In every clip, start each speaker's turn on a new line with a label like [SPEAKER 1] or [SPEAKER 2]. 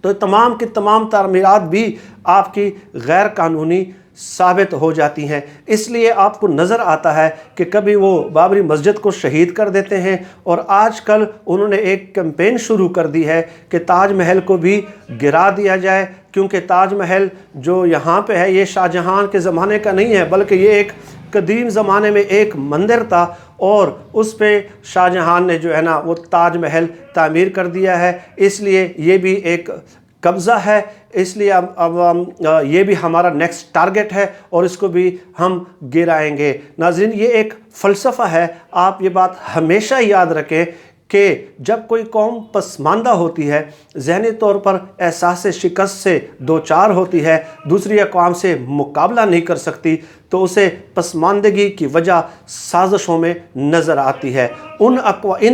[SPEAKER 1] تو تمام کی تمام تعمیرات بھی آپ کی غیر قانونی ثابت ہو جاتی ہیں۔ اس لیے آپ کو نظر آتا ہے کہ کبھی وہ بابری مسجد کو شہید کر دیتے ہیں، اور آج کل انہوں نے ایک کیمپین شروع کر دی ہے کہ تاج محل کو بھی گرا دیا جائے، کیونکہ تاج محل جو یہاں پہ ہے یہ شاہ جہاں کے زمانے کا نہیں ہے، بلکہ یہ ایک قدیم زمانے میں ایک مندر تھا، اور اس پہ شاہ جہاں نے جو ہے نا وہ تاج محل تعمیر کر دیا ہے۔ اس لیے یہ بھی ایک قبضہ ہے، اس لیے اب یہ بھی ہمارا نیکسٹ ٹارگٹ ہے، اور اس کو بھی ہم گرائیں گے۔ ناظرین، یہ ایک فلسفہ ہے، آپ یہ بات ہمیشہ یاد رکھیں کہ جب کوئی قوم پسماندہ ہوتی ہے، ذہنی طور پر احساس شکست سے دوچار ہوتی ہے، دوسری اقوام سے مقابلہ نہیں کر سکتی، تو اسے پسماندگی کی وجہ سازشوں میں نظر آتی ہے۔ ان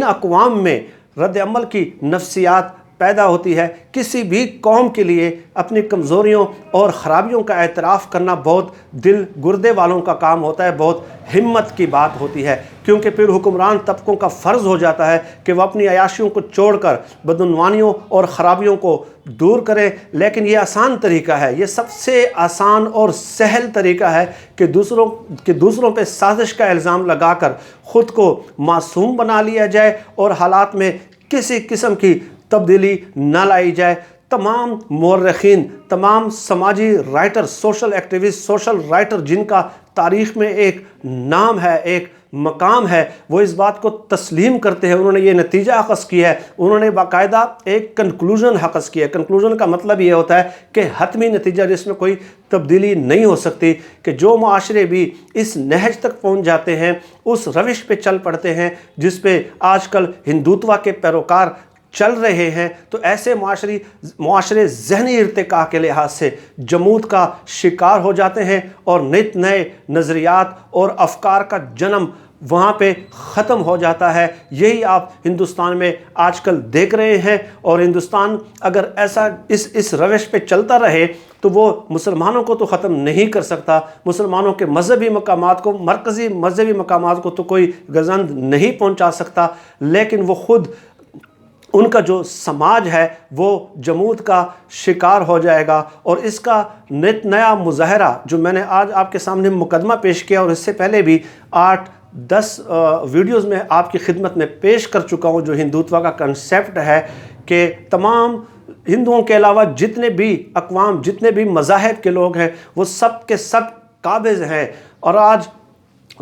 [SPEAKER 1] اقوام میں رد عمل کی نفسیات پیدا ہوتی ہے۔ کسی بھی قوم کے لیے اپنی کمزوریوں اور خرابیوں کا اعتراف کرنا بہت دل گردے والوں کا کام ہوتا ہے، بہت ہمت کی بات ہوتی ہے، کیونکہ پھر حکمران طبقوں کا فرض ہو جاتا ہے کہ وہ اپنی عیاشیوں کو چھوڑ کر بدعنوانیوں اور خرابیوں کو دور کریں۔ لیکن یہ آسان طریقہ ہے، یہ سب سے آسان اور سہل طریقہ ہے کہ دوسروں پہ سازش کا الزام لگا کر خود کو معصوم بنا لیا جائے اور حالات میں کسی قسم کی تبدیلی نہ لائی جائے۔ تمام مورخین، تمام سماجی writer, social activist, social writer جن کا تاریخ میں ایک نام ہے، ایک مقام ہے، وہ اس بات کو تسلیم کرتے ہیں۔ انہوں نے یہ نتیجہ اخذ کیا ہے، انہوں نے باقاعدہ ایک کنکلوژن اخذ کیا ہے۔ کنکلوژن کا مطلب یہ ہوتا ہے کہ حتمی نتیجہ جس میں کوئی تبدیلی نہیں ہو سکتی، کہ جو معاشرے بھی اس نہج تک پہنچ جاتے ہیں، اس روش پہ چل پڑتے ہیں جس پہ آج کل ہندوتوا کے پیروکار چل رہے ہیں، تو ایسے معاشرے ذہنی ارتقاء کے لحاظ سے جمود کا شکار ہو جاتے ہیں، اور نت نئے نظریات اور افکار کا جنم وہاں پہ ختم ہو جاتا ہے۔ یہی آپ ہندوستان میں آج کل دیکھ رہے ہیں، اور ہندوستان اگر ایسا اس روش پہ چلتا رہے تو وہ مسلمانوں کو تو ختم نہیں کر سکتا، مسلمانوں کے مذہبی مقامات کو، مرکزی مذہبی مقامات کو تو کوئی گزند نہیں پہنچا سکتا، لیکن وہ خود ان کا جو سماج ہے وہ جمود کا شکار ہو جائے گا۔ اور اس کا نت نیا مظاہرہ جو میں نے آج آپ کے سامنے مقدمہ پیش کیا، اور اس سے پہلے بھی 8-10 ویڈیوز میں آپ کی خدمت میں پیش کر چکا ہوں، جو ہندوتوا کا کنسیپٹ ہے کہ تمام ہندوؤں کے علاوہ جتنے بھی اقوام، جتنے بھی مذاہب کے لوگ ہیں، وہ سب کے سب قابض ہیں۔ اور آج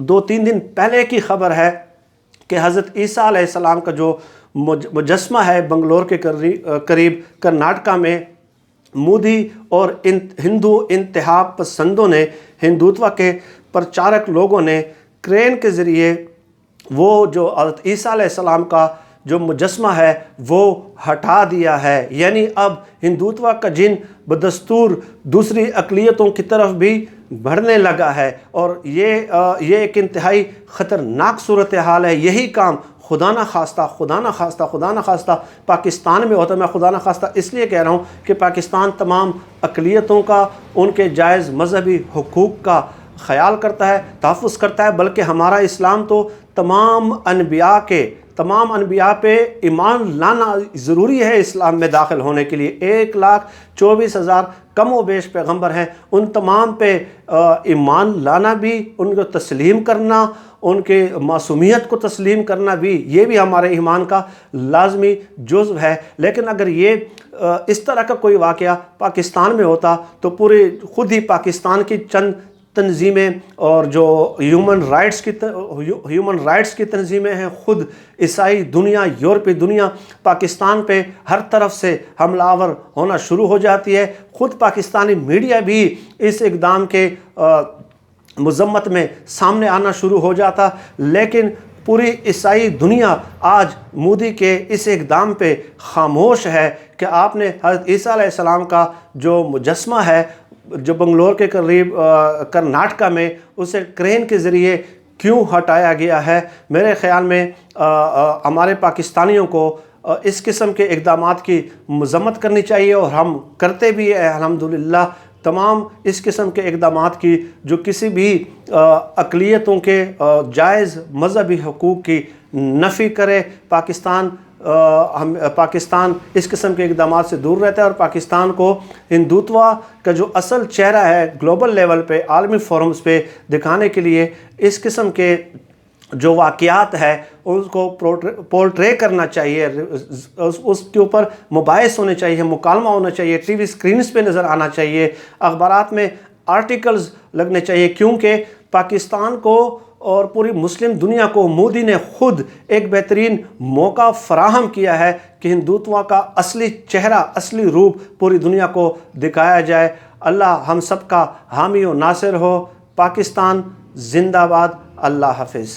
[SPEAKER 1] 2-3 دن پہلے کی خبر ہے کہ حضرت عیسیٰ علیہ السلام کا جو مجسمہ ہے بنگلور کے قریب کرناٹکا میں، مودی اور ہندو انتہا پسندوں نے، ہندوتوا کے پرچارک لوگوں نے کرین کے ذریعے وہ جو حضرت عیسیٰ علیہ السلام کا جو مجسمہ ہے وہ ہٹا دیا ہے۔ یعنی اب ہندوتوا کا جن بدستور دوسری اقلیتوں کی طرف بھی بڑھنے لگا ہے، اور یہ ایک انتہائی خطرناک صورتحال ہے۔ یہی کام خدا نہ خواستہ پاکستان میں ہوتا ہے۔ میں خدا نہ خواستہ اس لیے کہہ رہا ہوں کہ پاکستان تمام اقلیتوں کا، ان کے جائز مذہبی حقوق کا خیال کرتا ہے، تحفظ کرتا ہے، بلکہ ہمارا اسلام تو تمام انبیاء پہ ایمان لانا ضروری ہے۔ اسلام میں داخل ہونے کے لیے 1,24,000 کم و بیش پیغمبر ہیں، ان تمام پہ ایمان لانا بھی، ان کو تسلیم کرنا، ان کے معصومیت کو تسلیم کرنا بھی، یہ بھی ہمارے ایمان کا لازمی جزو ہے۔ لیکن اگر یہ اس طرح کا کوئی واقعہ پاکستان میں ہوتا تو پورے خود ہی پاکستان کی چند تنظیمیں اور جو ہیومن رائٹس کی تنظیمیں ہیں، خود عیسائی دنیا، یورپی دنیا پاکستان پہ ہر طرف سے حملہ آور ہونا شروع ہو جاتی ہے۔ خود پاکستانی میڈیا بھی اس اقدام کے مذمت میں سامنے آنا شروع ہو جاتا، لیکن پوری عیسائی دنیا آج مودی کے اس اقدام پہ خاموش ہے کہ آپ نے حضرت عیسیٰ علیہ السلام کا جو مجسمہ ہے جو بنگلور کے قریب کرناٹکا میں، اسے کرین کے ذریعے کیوں ہٹایا گیا ہے۔ میرے خیال میں ہمارے پاکستانیوں کو اس قسم کے اقدامات کی مذمت کرنی چاہیے، اور ہم کرتے بھی ہیں الحمدللہ۔ تمام اس قسم کے اقدامات کی جو کسی بھی اقلیتوں کے جائز مذہبی حقوق کی نفی کرے، پاکستان ہم پاکستان اس قسم کے اقدامات سے دور رہتا ہے، اور پاکستان کو ہندوتوا کا جو اصل چہرہ ہے گلوبل لیول پہ، عالمی فورمز پہ دکھانے کے لیے اس قسم کے جو واقعات ہے اس کو پورٹرے کرنا چاہیے، اس کے اوپر مباحث ہونے چاہیے، مکالمہ ہونا چاہیے، ٹی وی سکرینز پہ نظر آنا چاہیے، اخبارات میں آرٹیکلز لگنے چاہیے، کیونکہ پاکستان کو اور پوری مسلم دنیا کو مودی نے خود ایک بہترین موقع فراہم کیا ہے کہ ہندوتوا کا اصلی چہرہ، اصلی روپ پوری دنیا کو دکھایا جائے۔ اللہ ہم سب کا حامی و ناصر ہو۔ پاکستان زندہ باد۔ اللہ حافظ۔